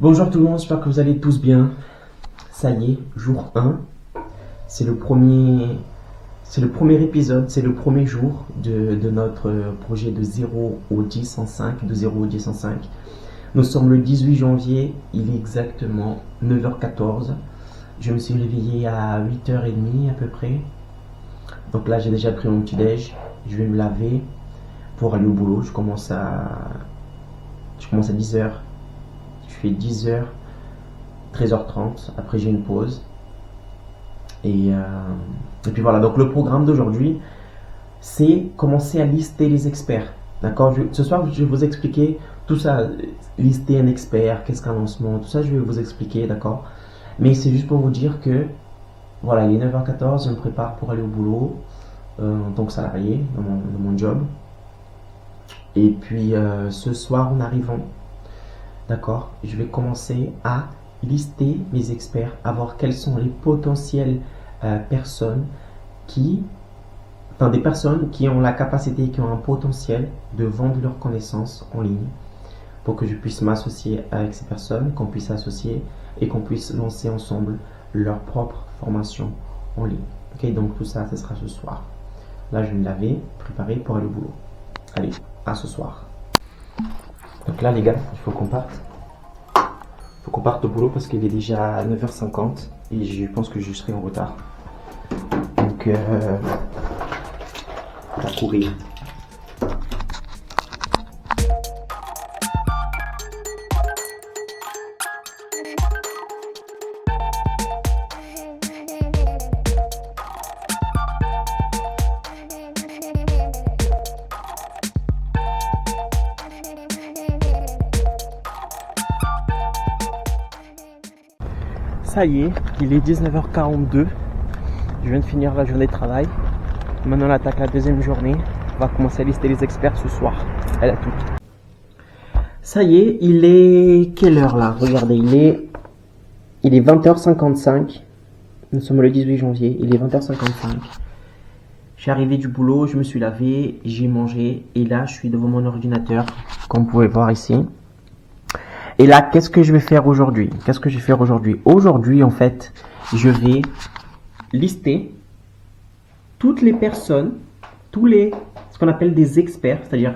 Bonjour tout le monde, j'espère que vous allez tous bien. Ça y est, jour 1. C'est le premier épisode, c'est le premier jour de notre projet de 0 au 10 en 5, de 0 au 10 en 5. Nous sommes le 18 janvier, il est exactement 9h14. Je me suis réveillé à 8h30 à peu près. Donc là, j'ai déjà pris mon petit déj. Je vais me laver pour aller au boulot. Je commence à 10h. Je fais 10h, 13h30. Après, j'ai une pause. Et puis voilà. Donc, le programme d'aujourd'hui, c'est commencer à lister les experts. D'accord? Ce soir, je vais vous expliquer tout ça. Lister un expert, qu'est-ce qu'un lancement, tout ça, je vais vous expliquer. D'accord? Mais c'est juste pour vous dire que voilà, il est 9h14, je me prépare pour aller au boulot en tant que salarié dans mon job. Et puis ce soir, en arrivant, d'accord, je vais commencer à lister mes experts, à voir quelles sont les potentielles personnes des personnes qui ont la capacité, qui ont un potentiel de vendre leurs connaissances en ligne pour que je puisse m'associer avec ces personnes, qu'on puisse s'associer et qu'on puisse lancer ensemble leur propre formation en ligne. Ok, donc tout ça, ce sera ce soir. Là, je vais me laver, préparer pour aller au boulot. Allez, à ce soir. Donc là, les gars, il faut qu'on parte. Il faut qu'on parte au boulot parce qu'il est déjà 9h50 et je pense que je serai en retard. Donc, on va courir. Ça y est, il est 19h42. Je viens de finir la journée de travail. Maintenant, on attaque la deuxième journée. On va commencer à lister les experts ce soir. Elle a tout. Ça y est, il est quelle heure là? Regardez, il est 20h55. Nous sommes le 18 janvier. Il est 20h55. Je suis arrivé du boulot, je me suis lavé, j'ai mangé. Et là, je suis devant mon ordinateur, comme vous pouvez voir ici. Et là, qu'est-ce que je vais faire aujourd'hui? Aujourd'hui, en fait, je vais lister toutes les personnes, ce qu'on appelle des experts, c'est-à-dire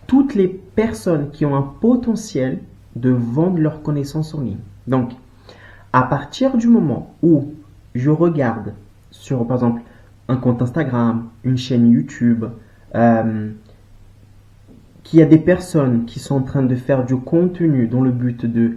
toutes les personnes qui ont un potentiel de vendre leurs connaissances en ligne. Donc, à partir du moment où je regarde sur, par exemple, un compte Instagram, une chaîne YouTube, qu'il y a des personnes qui sont en train de faire du contenu dans le but de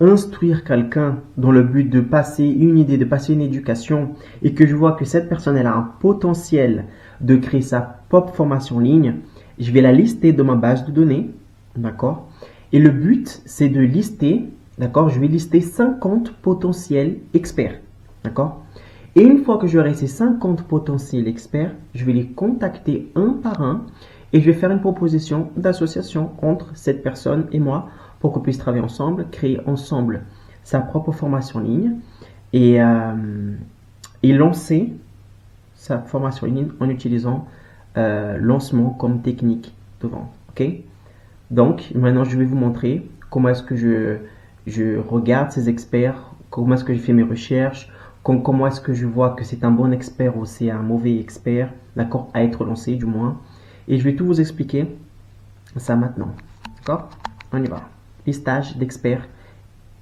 instruire quelqu'un, dans le but de passer une idée, de passer une éducation, et que je vois que cette personne elle a un potentiel de créer sa propre formation en ligne, je vais la lister dans ma base de données, d'accord? Et le but, c'est de lister, d'accord? Je vais lister 50 potentiels experts, d'accord? Et une fois que j'aurai ces 50 potentiels experts, je vais les contacter un par un et je vais faire une proposition d'association entre cette personne et moi pour qu'on puisse travailler ensemble, créer ensemble sa propre formation en ligne et lancer sa formation en ligne en utilisant lancement comme technique de vente. Ok? Donc, maintenant, je vais vous montrer comment est-ce que je regarde ces experts, comment est-ce que je fais mes recherches, comment est-ce que je vois que c'est un bon expert ou c'est un mauvais expert, d'accord, à être lancé du moins. Et je vais tout vous expliquer ça maintenant. D'accord? On y va. Listage d'experts,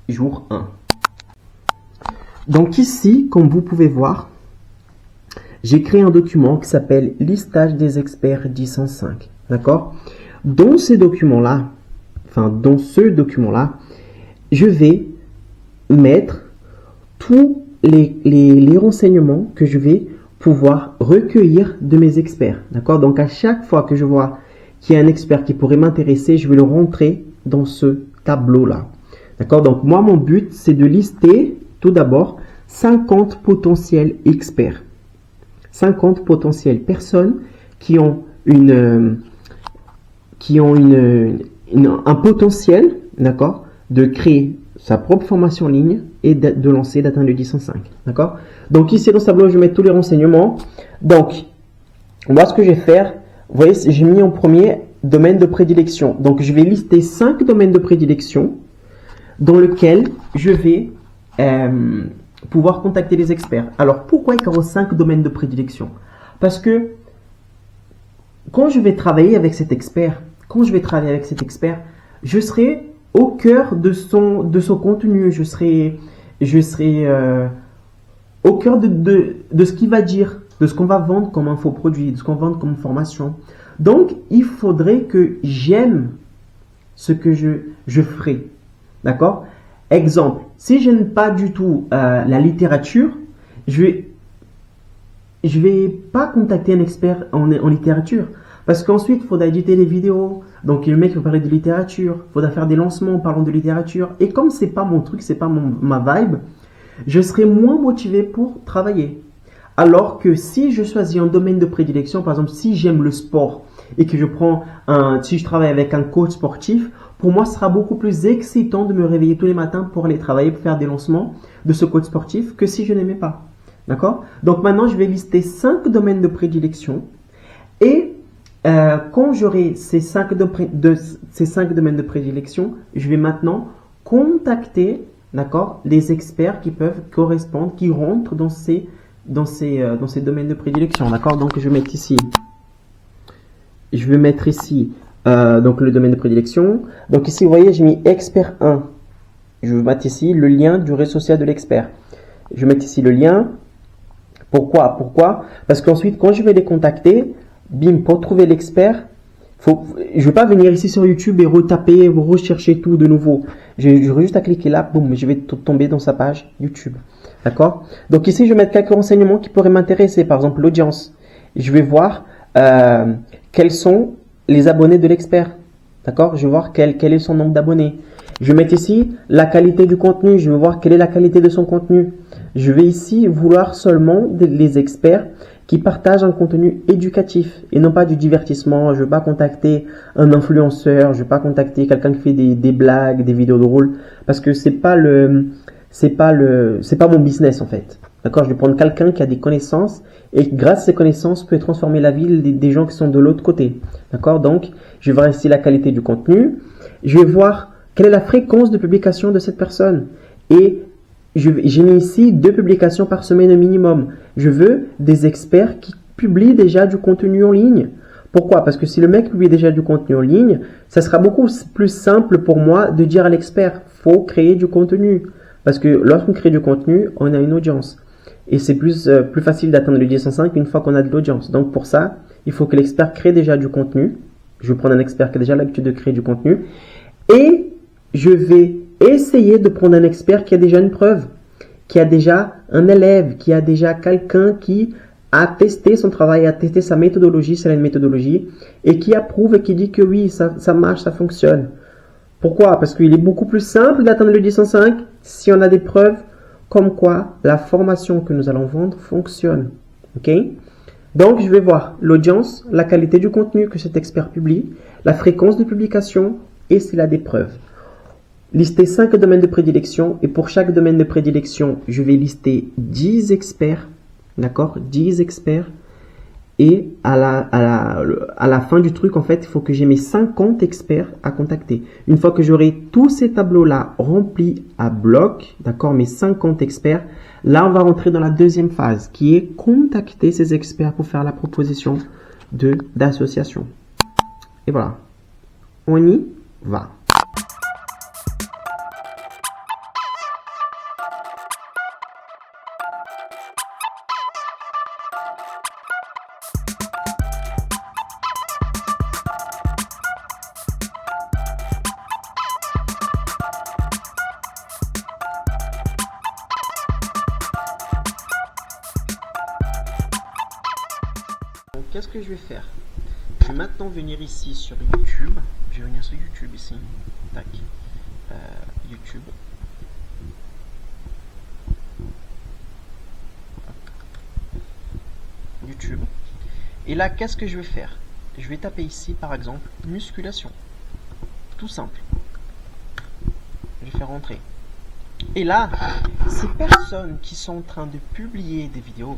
jour 1. Donc ici, comme vous pouvez voir, j'ai créé un document qui s'appelle Listage des experts 10 en 5. D'accord? Dans ce document-là, je vais mettre tous les renseignements que je vais pouvoir recueillir de mes experts. D'accord? Donc, à chaque fois que je vois qu'il y a un expert qui pourrait m'intéresser, je vais le rentrer dans ce tableau-là. D'accord? Donc, moi, mon but, c'est de lister tout d'abord 50 potentiels experts. 50 potentielles personnes qui ont un potentiel, d'accord, de créer sa propre formation en ligne et de lancer, d'atteindre le 10 en 5. D'accord? Donc ici dans ce tableau, je vais mettre tous les renseignements. Donc, moi ce que je vais faire, vous voyez, j'ai mis en premier domaine de prédilection. Donc je vais lister 5 domaines de prédilection. dans lequel je vais pouvoir contacter les experts. Alors, pourquoi Icaro 5 domaines de prédilection? Parce que quand je vais travailler avec cet expert, je serai au cœur de son contenu. Je serai au cœur de ce qu'il va dire, de ce qu'on va vendre comme infoproduit, de ce qu'on va vendre comme formation. Donc, il faudrait que j'aime ce que je ferai. D'accord? Exemple, si je n'aime pas du tout la littérature, je vais pas contacter un expert en littérature. Parce qu'ensuite, il faudra éditer les vidéos. Donc, le mec va parler de littérature. Il faudra faire des lancements en parlant de littérature. Et comme c'est pas mon truc, c'est pas ma vibe, je serai moins motivé pour travailler. Alors que si je choisis un domaine de prédilection, par exemple, si j'aime le sport et que si je travaille avec un coach sportif, pour moi, ce sera beaucoup plus excitant de me réveiller tous les matins pour aller travailler, pour faire des lancements de ce coach sportif que si je n'aimais pas. D'accord? Donc maintenant, je vais lister 5 domaines de prédilection et quand j'aurai ces 5 domaines de prédilection, je vais maintenant contacter, d'accord, les experts qui peuvent correspondre, qui rentrent dans ces domaines de prédilection. D'accord? Donc je vais mettre ici donc le domaine de prédilection. Donc ici, vous voyez, j'ai mis expert 1. Je vais mettre ici le lien du réseau social de l'expert. Je vais mettre ici le lien. Pourquoi? Parce qu'ensuite, quand je vais les contacter, bim, pour trouver l'expert, je ne vais pas venir ici sur YouTube et retaper, rechercher tout de nouveau. J'aurai juste à cliquer là, boum, je vais tomber dans sa page YouTube. D'accord? Donc ici, je vais mettre quelques renseignements qui pourraient m'intéresser. Par exemple, l'audience. Je vais voir quels sont les abonnés de l'expert. D'accord? Je vais voir quel est son nombre d'abonnés. Je vais mettre ici la qualité du contenu. Je vais voir quelle est la qualité de son contenu. Je vais ici vouloir seulement les experts qui partagent un contenu éducatif et non pas du divertissement. Je ne vais pas contacter un influenceur. Je ne vais pas contacter quelqu'un qui fait des blagues, des vidéos drôles parce que c'est pas mon business en fait. D'accord? Je vais prendre quelqu'un qui a des connaissances et grâce à ces connaissances peut transformer la vie des gens qui sont de l'autre côté. D'accord? Donc, je vais voir ici la qualité du contenu. Je vais voir quelle est la fréquence de publication de cette personne. Et j'ai mis ici 2 publications par semaine au minimum. Je veux des experts qui publient déjà du contenu en ligne. Pourquoi? Parce que si le mec publie déjà du contenu en ligne, ça sera beaucoup plus simple pour moi de dire à l'expert, faut créer du contenu. Parce que lorsqu'on crée du contenu, on a une audience. Et c'est plus facile d'atteindre le 10.5 une fois qu'on a de l'audience. Donc pour ça, il faut que l'expert crée déjà du contenu. Je vais prendre un expert qui a déjà l'habitude de créer du contenu. Et je vais essayer de prendre un expert qui a déjà une preuve, qui a déjà un élève, qui a déjà quelqu'un qui a testé son travail, a testé sa méthodologie, c'est une méthodologie, et qui approuve et qui dit que oui, ça marche, ça fonctionne. Pourquoi? Parce qu'il est beaucoup plus simple d'atteindre le 10.5 si on a des preuves comme quoi la formation que nous allons vendre fonctionne. Ok? Donc, je vais voir l'audience, la qualité du contenu que cet expert publie, la fréquence de publication et s'il a des preuves. Lister 5 domaines de prédilection et pour chaque domaine de prédilection, je vais lister 10 experts. D'accord? 10 experts. Et à la fin du truc, en fait, il faut que j'ai mes 50 experts à contacter. Une fois que j'aurai tous ces tableaux-là remplis à bloc, d'accord, mes 50 experts, là, on va rentrer dans la deuxième phase qui est contacter ces experts pour faire la proposition d'association. Et voilà. On y va. Qu'est-ce que je vais faire? Je vais maintenant venir ici sur YouTube. Je vais venir sur YouTube ici. Tac. YouTube. YouTube. Et là, qu'est-ce que je vais faire? Je vais taper ici, par exemple, musculation. Tout simple. Je vais faire rentrer. Et là, ces personnes qui sont en train de publier des vidéos,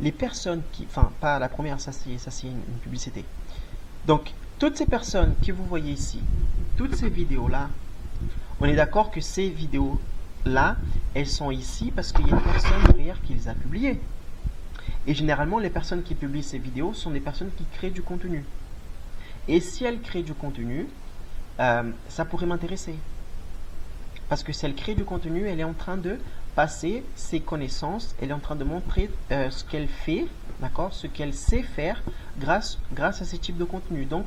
les personnes qui, enfin pas la première, ça c'est une publicité. Donc toutes ces personnes que vous voyez ici, toutes ces vidéos là, On est d'accord que ces vidéos-là, elles sont ici parce qu'il y a une personne derrière qui les a publiées. Et généralement, les personnes qui publient ces vidéos sont des personnes qui créent du contenu. Et si elles créent du contenu, ça pourrait m'intéresser. Parce que si elle crée du contenu, elle est en train de passer ses connaissances, elle est en train de montrer ce qu'elle fait, d'accord, ce qu'elle sait faire grâce à ce type de contenu. Donc,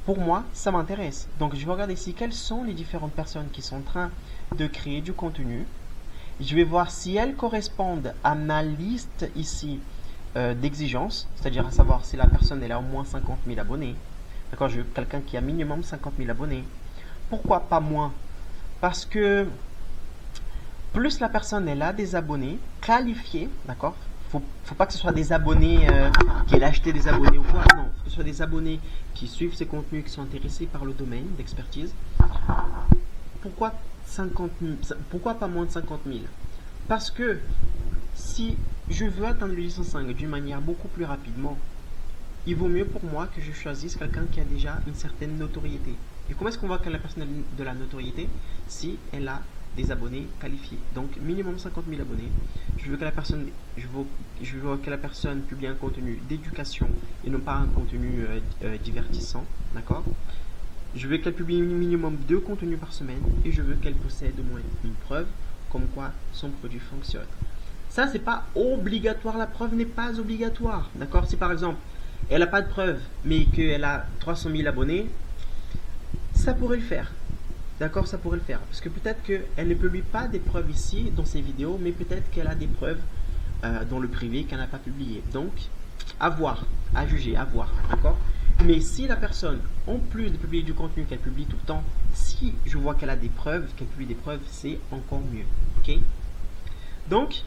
pour moi, ça m'intéresse. Donc, je vais regarder ici quelles sont les différentes personnes qui sont en train de créer du contenu. Je vais voir si elles correspondent à ma liste ici d'exigences, c'est-à-dire à savoir si la personne elle a au moins 50 000 abonnés. D'accord, je veux quelqu'un qui a minimum 50 000 abonnés. Pourquoi pas moins? Parce que plus la personne elle a des abonnés qualifiés, d'accord? Faut pas que ce soit des abonnés qui aient acheté des abonnés ou quoi. Non, que ce soit des abonnés qui suivent ces contenus, qui sont intéressés par le domaine d'expertise. Pourquoi pas moins de 50 000? Parce que si je veux atteindre le 805 d'une manière beaucoup plus rapidement, il vaut mieux pour moi que je choisisse quelqu'un qui a déjà une certaine notoriété. Et comment est-ce qu'on voit que la personne a de la notoriété? Si elle a des abonnés qualifiés. Donc minimum 50 000 abonnés. Je veux que la personne publie un contenu d'éducation et non pas un contenu divertissant. D'accord? Je veux qu'elle publie minimum 2 contenus par semaine et je veux qu'elle possède au moins une preuve comme quoi son produit fonctionne. Ça, c'est pas obligatoire. La preuve n'est pas obligatoire. D'accord? Si par exemple, elle n'a pas de preuve mais qu'elle a 300 000 abonnés, ça pourrait le faire. D'accord, ça pourrait le faire. Parce que peut-être qu'elle ne publie pas des preuves ici dans ses vidéos, mais peut-être qu'elle a des preuves dans le privé qu'elle n'a pas publiées. Donc, à voir, à juger, à voir. D'accord? Mais si la personne, en plus de publier du contenu qu'elle publie tout le temps, si je vois qu'elle a des preuves, qu'elle publie des preuves, c'est encore mieux. Ok? Donc,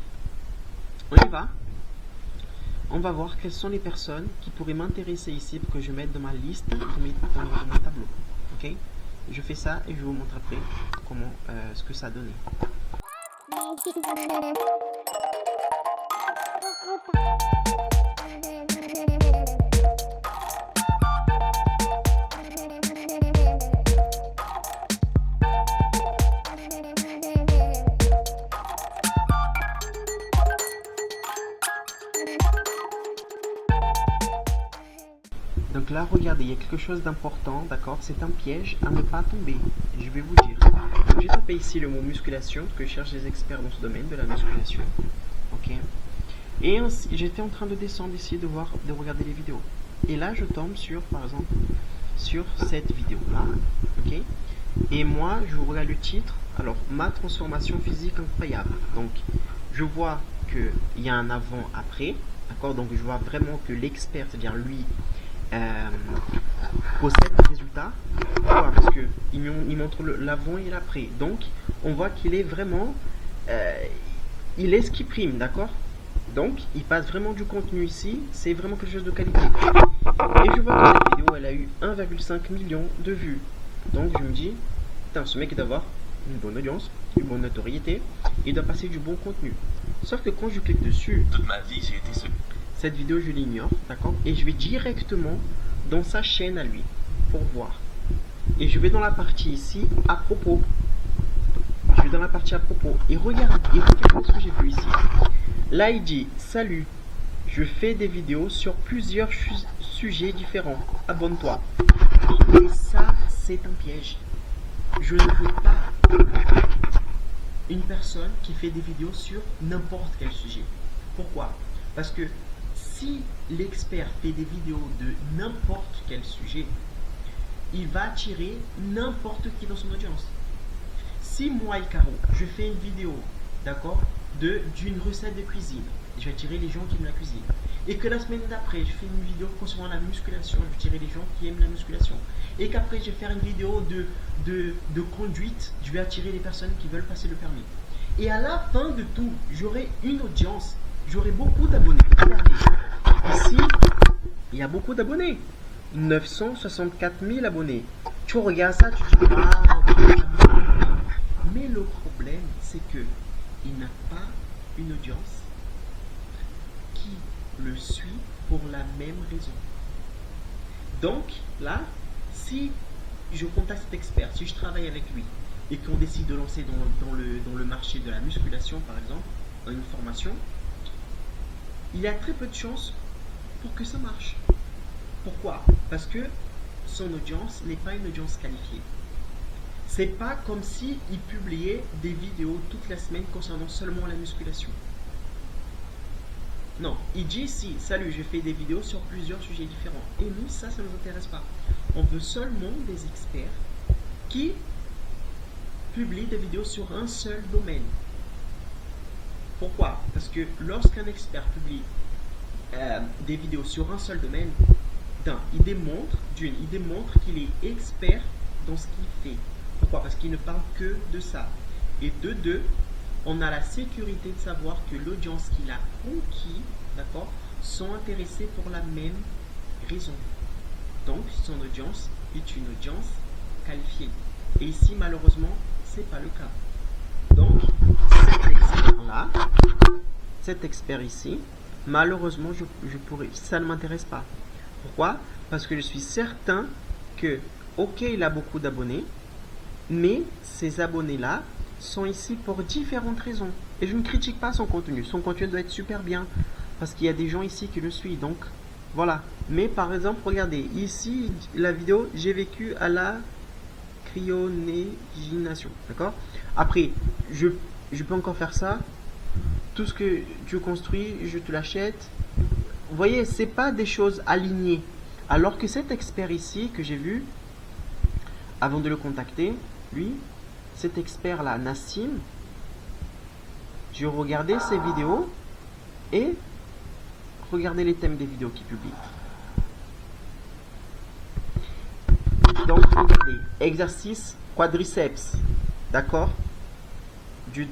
on y va. On va voir quelles sont les personnes qui pourraient m'intéresser ici pour que je mette dans ma liste, dans mon tableau. Ok? Je fais ça et je vous montre après comment ce que ça a donné. Donc là, regardez, il y a quelque chose d'important, d'accord? C'est un piège à ne pas tomber. Je vais vous dire. Donc, j'ai tapé ici le mot musculation, parce que je cherche des experts dans ce domaine de la musculation. Ok? Et j'étais en train de descendre ici, de regarder les vidéos. Et là, je tombe sur, par exemple, sur cette vidéo-là. Ok? Et moi, je regarde le titre. Alors, ma transformation physique incroyable. Donc, je vois qu'il y a un avant-après. D'accord? Donc, je vois vraiment que l'expert, c'est-à-dire lui, possède des résultats. Pourquoi? Parce qu'il montre l'avant et l'après. Donc, on voit qu'il est vraiment... il est ce qui prime, d'accord? Donc, il passe vraiment du contenu ici. C'est vraiment quelque chose de qualité. Et je vois que cette vidéo, elle a eu 1,5 million de vues. Donc, je me dis, putain, ce mec il doit avoir une bonne audience, une bonne notoriété. Il doit passer du bon contenu. Sauf que quand je clique dessus... Toute ma vie, j'ai été seul. Cette vidéo, je l'ignore, d'accord? Et je vais directement dans sa chaîne à lui pour voir. Et je vais dans la partie ici, à propos. Je vais dans la partie à propos. Et regardez ce que j'ai vu ici. Là, il dit, salut, je fais des vidéos sur plusieurs sujets différents. Abonne-toi. Et ça, c'est un piège. Je ne veux pas une personne qui fait des vidéos sur n'importe quel sujet. Pourquoi? Parce que si l'expert fait des vidéos de n'importe quel sujet, il va attirer n'importe qui dans son audience. Si moi, Icaro, je fais une vidéo, d'accord, d'une recette de cuisine, je vais attirer les gens qui aiment la cuisine. Et que la semaine d'après, je fais une vidéo concernant la musculation, je vais attirer les gens qui aiment la musculation. Et qu'après, je vais faire une vidéo de conduite, je vais attirer les personnes qui veulent passer le permis. Et à la fin de tout, j'aurai une audience, j'aurai beaucoup d'abonnés. Ici, il y a beaucoup d'abonnés. 964 000 abonnés. Tu regardes ça, tu te dis, mais le problème, c'est que il n'a pas une audience qui le suit pour la même raison. Donc, là, si je contacte cet expert, si je travaille avec lui, et qu'on décide de lancer dans le marché de la musculation, par exemple, dans une formation, il y a très peu de chances pour que ça marche. Pourquoi? Parce que son audience n'est pas une audience qualifiée. C'est pas comme si il publiait des vidéos toute la semaine concernant seulement la musculation. Non, il dit ici, salut, je fais des vidéos sur plusieurs sujets différents. Et nous, ça ne nous intéresse pas. On veut seulement des experts qui publient des vidéos sur un seul domaine. Pourquoi? Parce que lorsqu'un expert publie des vidéos sur un seul domaine, il démontre qu'il est expert dans ce qu'il fait. Pourquoi? Parce qu'il ne parle que de ça. Et de deux, on a la sécurité de savoir que l'audience qu'il a conquis, d'accord, sont intéressés pour la même raison. Donc, son audience est une audience qualifiée. Et ici, malheureusement, c'est pas le cas. Donc, cet expert ici, malheureusement, ça ne m'intéresse pas. Pourquoi? Parce que je suis certain que, ok, il a beaucoup d'abonnés, mais ces abonnés-là sont ici pour différentes raisons. Et je ne critique pas son contenu. Son contenu doit être super bien. Parce qu'il y a des gens ici qui le suivent. Donc, voilà. Mais par exemple, regardez. Ici, la vidéo, j'ai vécu à la cryogénisation. D'accord? Après, je peux encore faire ça. Tout ce que tu construis, je te l'achète. Vous voyez, c'est pas des choses alignées. Alors que cet expert ici, que j'ai vu, avant de le contacter, lui, cet expert là, Nassim, je regardais ses vidéos et regardez les thèmes des vidéos qu'il publie. Donc regardez, exercice quadriceps, d'accord, du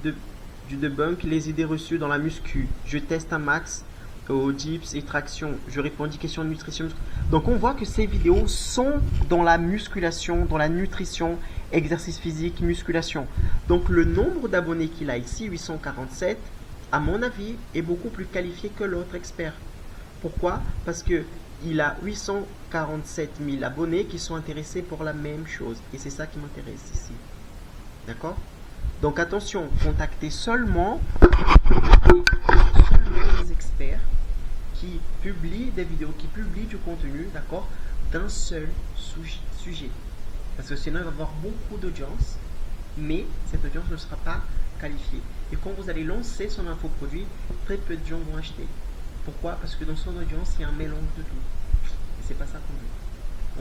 debunk, les idées reçues dans la muscu, je teste un max au dips et traction, je réponds à des questions de nutrition. Donc on voit que ces vidéos sont dans la musculation, dans la nutrition, exercice physique, musculation. Donc le nombre d'abonnés qu'il a ici, 847, à mon avis, est beaucoup plus qualifié que l'autre expert. Pourquoi? Parce que il a 847 000 abonnés qui sont intéressés pour la même chose. Et c'est ça qui m'intéresse ici. D'accord? Donc attention, contactez seulement les experts qui publient des vidéos, qui publient du contenu, d'accord, d'un seul sujet. Parce que sinon, il va y avoir beaucoup d'audience, mais cette audience ne sera pas qualifiée. Et quand vous allez lancer son infoproduit, très peu de gens vont acheter. Pourquoi? Parce que dans son audience, il y a un mélange de tout. Et c'est pas ça qu'on veut.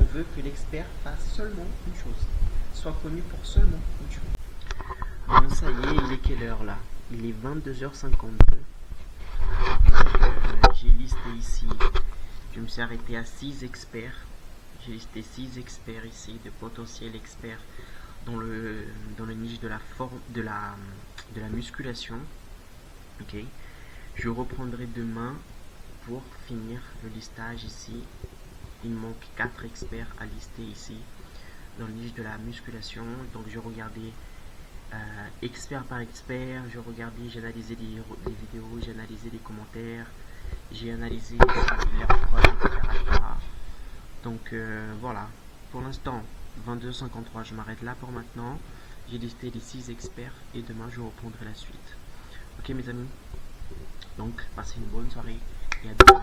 On veut que l'expert fasse seulement une chose, soit connu pour seulement une chose. Bon, ça y est, il est quelle heure là? Il est 22h52. J'ai listé ici, je me suis arrêté à 6 experts. J'ai listé 6 experts ici, de potentiels experts dans le niche de la musculation. Ok, je reprendrai demain pour finir le listage ici. Il manque 4 experts à lister ici dans le niche de la musculation. Donc je regardais expert par expert, j'ai analysé des vidéos, j'ai analysé des commentaires, j'ai analysé leurs preuves, etc. Donc voilà, pour l'instant 22h53, je m'arrête là pour maintenant. J'ai listé les 6 experts et demain je reprendrai la suite. Ok mes amis, donc passez une bonne soirée et à demain.